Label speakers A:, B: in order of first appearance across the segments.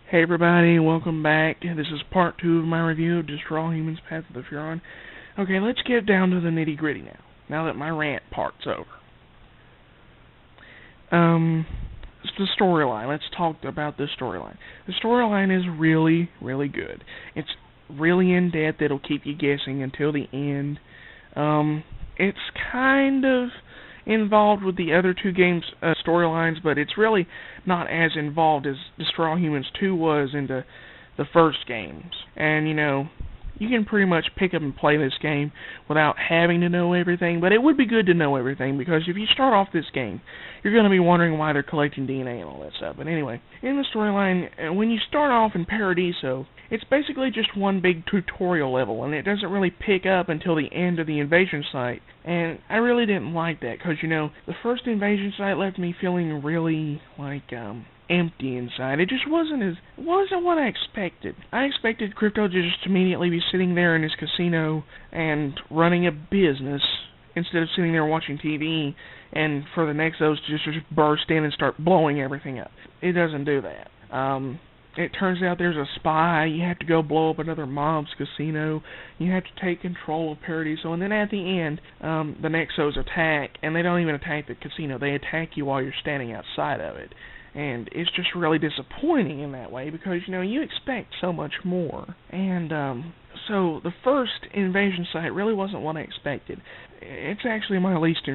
A: Hey everybody, welcome back. This is part 2 of my review of Destroy All Humans Path of the Furon. Okay, let's get down to the nitty gritty now that my rant part's over. It's the storyline. Let's talk about the storyline. The storyline is really, really good. It's really in-depth. It'll keep you guessing until the end. It's kind of involved with the other two games' storylines, but it's really not as involved as Destroy All Humans 2 was into the first games. And, you can pretty much pick up and play this game without having to know everything, but it would be good to know everything, because if you start off this game, you're going to be wondering why they're collecting DNA and all that stuff. But anyway, in the storyline, when you start off in Paradiso, it's basically just one big tutorial level, and it doesn't really pick up until the end of the invasion site. And I really didn't like that, because, the first invasion site left me feeling really, empty inside. It just wasn't what I expected. I expected Crypto to just immediately be sitting there in his casino and running a business instead of sitting there watching TV, and for the Nexos to just burst in and start blowing everything up. It doesn't do that. It turns out there's a spy. You have to go blow up another mob's casino. You have to take control of Paradiso, and then at the end, the Nexos attack, and they don't even attack the casino. They attack you while you're standing outside of it. And it's just really disappointing in that way, because, you expect so much more. And, so the first invasion site really wasn't what I expected. It's actually my least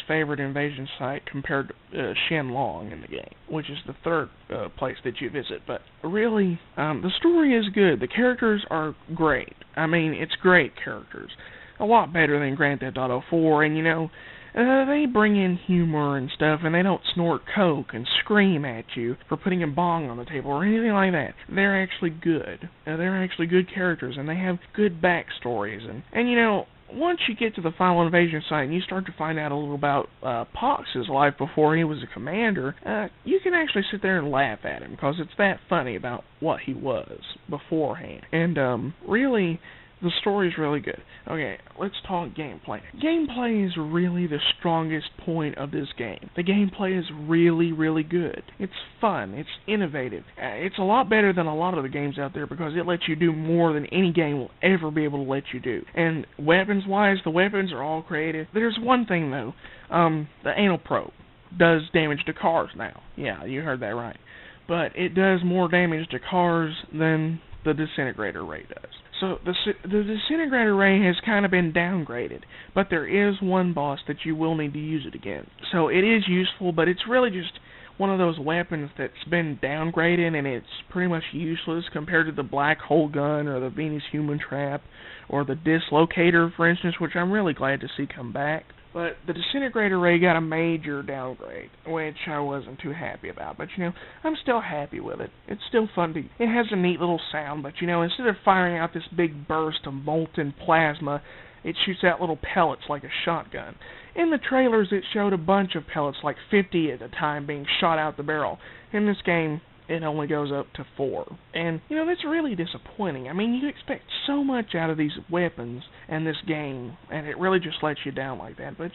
A: favorite invasion site compared to Shenlong in the game, which is the third place that you visit. But really, the story is good. The characters are great. I mean, it's great characters. A lot better than Grand Theft Auto 4, and, they bring in humor and stuff, and they don't snort coke and scream at you for putting a bong on the table or anything like that. They're actually good. They're actually good characters, and they have good backstories. And once you get to the final invasion site and you start to find out a little about Pox's life before he was a commander, you can actually sit there and laugh at him, because it's that funny about what he was beforehand. And really, the story's really good. Okay, let's talk gameplay. Gameplay is really the strongest point of this game. The gameplay is really, really good. It's fun. It's innovative. It's a lot better than a lot of the games out there, because it lets you do more than any game will ever be able to let you do. And weapons-wise, the weapons are all creative. There's one thing, though. The anal probe does damage to cars now. Yeah, you heard that right. But it does more damage to cars than the disintegrator ray does. So the disintegrator ray has kind of been downgraded, but there is one boss that you will need to use it again. So it is useful, but it's really just one of those weapons that's been downgraded, and it's pretty much useless compared to the black hole gun or the Venus human trap or the dislocator, for instance, which I'm really glad to see come back. But the disintegrator ray got a major downgrade, which I wasn't too happy about. But, I'm still happy with it. It's still fun to... It has a neat little sound, but, instead of firing out this big burst of molten plasma, it shoots out little pellets like a shotgun. In the trailers, it showed a bunch of pellets, like 50 at a time, being shot out the barrel. In this game, it only goes up to 4. And, that's really disappointing. I mean, you expect so much out of these weapons and this game, and it really just lets you down like that. But,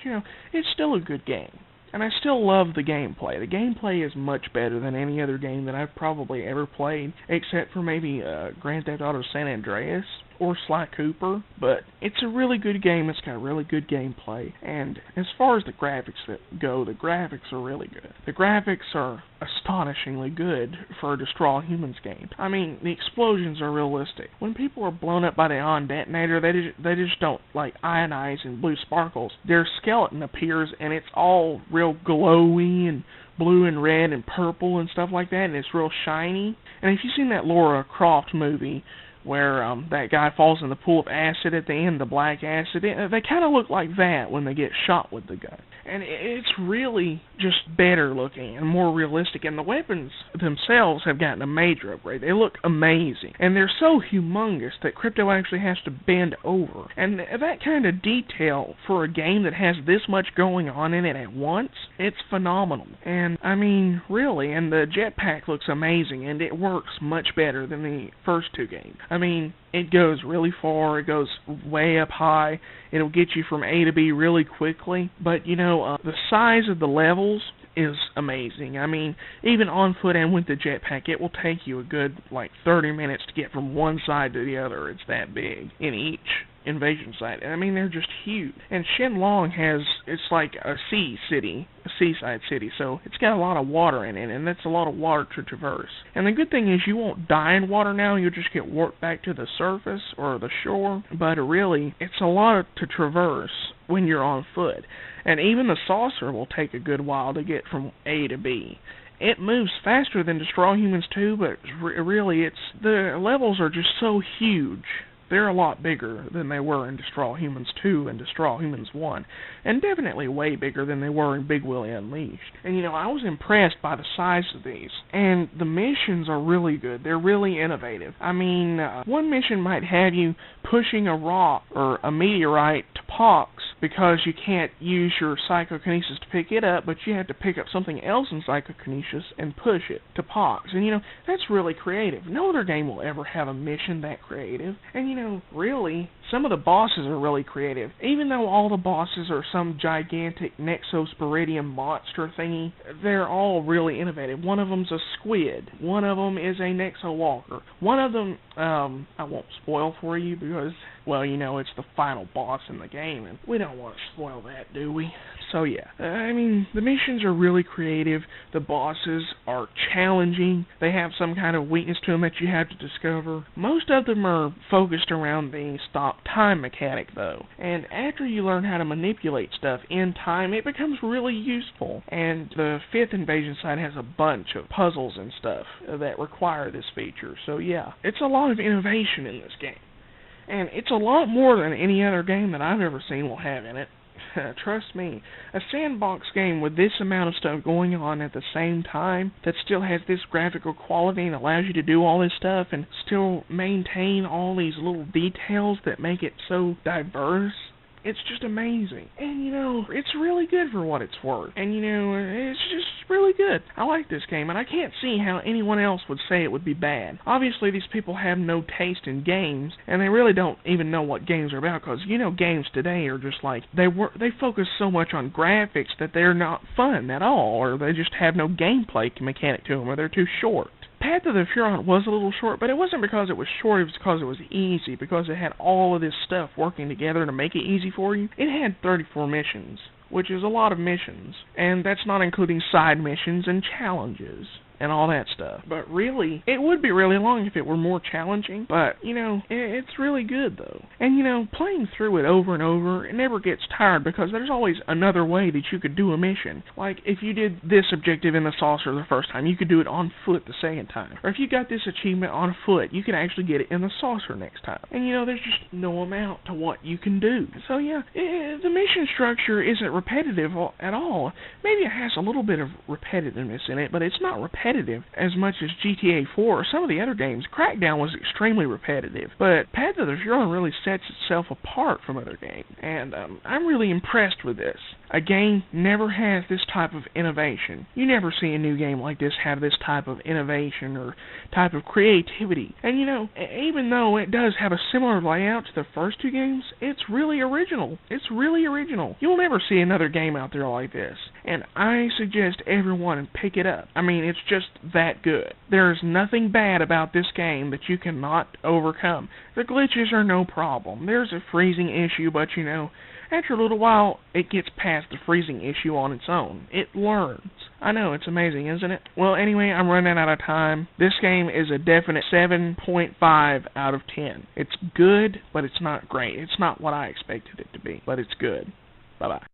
A: it's still a good game. And I still love the gameplay. The gameplay is much better than any other game that I've probably ever played, except for maybe Grand Theft Auto San Andreas or Sly Cooper. But it's a really good game. It's got really good gameplay. And as far as the graphics that go, the graphics are really good. The graphics are astonishingly good for a Destroy All Humans game. I mean, the explosions are realistic. When people are blown up by the ion detonator, they just don't ionize and blue sparkles. Their skeleton appears, and it's all real glowy and blue and red and purple and stuff like that, and it's real shiny. And if you've seen that Lara Croft movie where that guy falls in the pool of acid at the end, the black acid, they kind of look like that when they get shot with the gun. And it's really just better looking and more realistic, and the weapons themselves have gotten a major upgrade. They look amazing, and they're so humongous that Crypto actually has to bend over. And that kind of detail for a game that has this much going on in it at once, it's phenomenal. And, I mean, really, and the jetpack looks amazing, and it works much better than the first two games. I I mean, it goes really far, it goes way up high, it'll get you from A to B really quickly, but the size of the levels is amazing. I mean, even on foot and with the jetpack, it will take you a good, 30 minutes to get from one side to the other. It's that big in each invasion site. I mean, they're just huge. And Shenlong it's like a seaside city, so it's got a lot of water in it, and that's a lot of water to traverse. And the good thing is you won't die in water now, you'll just get warped back to the surface or the shore, but really, it's a lot to traverse when you're on foot. And even the saucer will take a good while to get from A to B. It moves faster than Destroy Humans 2, but really, the levels are just so huge. They're a lot bigger than they were in Destroy Humans 2 and Destroy Humans 1, and definitely way bigger than they were in Big Willie Unleashed. And I was impressed by the size of these, and the missions are really good. They're really innovative. I mean, one mission might have you pushing a rock or a meteorite to Pox because you can't use your psychokinesis to pick it up, but you have to pick up something else in psychokinesis and push it to Pox. And that's really creative. No other game will ever have a mission that creative. And really, some of the bosses are really creative. Even though all the bosses are some gigantic Nexosporidium monster thingy, they're all really innovative. One of them's a squid. One of them is a Nexo-walker. One of them, I won't spoil for you because, it's the final boss in the game, and we don't want to spoil that, do we? So yeah, I mean, the missions are really creative, the bosses are challenging, they have some kind of weakness to them that you have to discover. Most of them are focused around the stop time mechanic though, and after you learn how to manipulate stuff in time, it becomes really useful. And the 5th invasion site has a bunch of puzzles and stuff that require this feature, so yeah, it's a lot of innovation in this game. And it's a lot more than any other game that I've ever seen will have in it. Trust me, a sandbox game with this amount of stuff going on at the same time that still has this graphical quality and allows you to do all this stuff and still maintain all these little details that make it so diverse. It's just amazing. And, it's really good for what it's worth. And, it's just really good. I like this game, and I can't see how anyone else would say it would be bad. Obviously, these people have no taste in games, and they really don't even know what games are about, because, games today are just like, they focus so much on graphics that they're not fun at all, or they just have no gameplay mechanic to them, or they're too short. Path of the Furon was a little short, but it wasn't because it was short, it was because it was easy, because it had all of this stuff working together to make it easy for you. It had 34 missions, which is a lot of missions, and that's not including side missions and challenges and all that stuff. But really, it would be really long if it were more challenging, but, it's really good, though. And, playing through it over and over, it never gets tired, because there's always another way that you could do a mission. Like, if you did this objective in the saucer the first time, you could do it on foot the second time. Or if you got this achievement on foot, you could actually get it in the saucer next time. And, there's just no amount to what you can do. So, yeah, the mission structure isn't repetitive at all. Maybe it has a little bit of repetitiveness in it, but it's not repetitive as much as GTA 4 or some of the other games. Crackdown was extremely repetitive, but Path of the Furon really sets itself apart from other games, and I'm really impressed with this. A game never has this type of innovation. You never see a new game like this have this type of innovation or type of creativity. And even though it does have a similar layout to the first two games, it's really original. It's really original. You'll never see another game out there like this, and I suggest everyone pick it up. I mean, it's just that good. There's nothing bad about this game that you cannot overcome. The glitches are no problem. There's a freezing issue, but after a little while, it gets past the freezing issue on its own. It learns. I know, it's amazing, isn't it? Well, anyway, I'm running out of time. This game is a definite 7.5 out of 10. It's good, but it's not great. It's not what I expected it to be, but it's good. Bye-bye.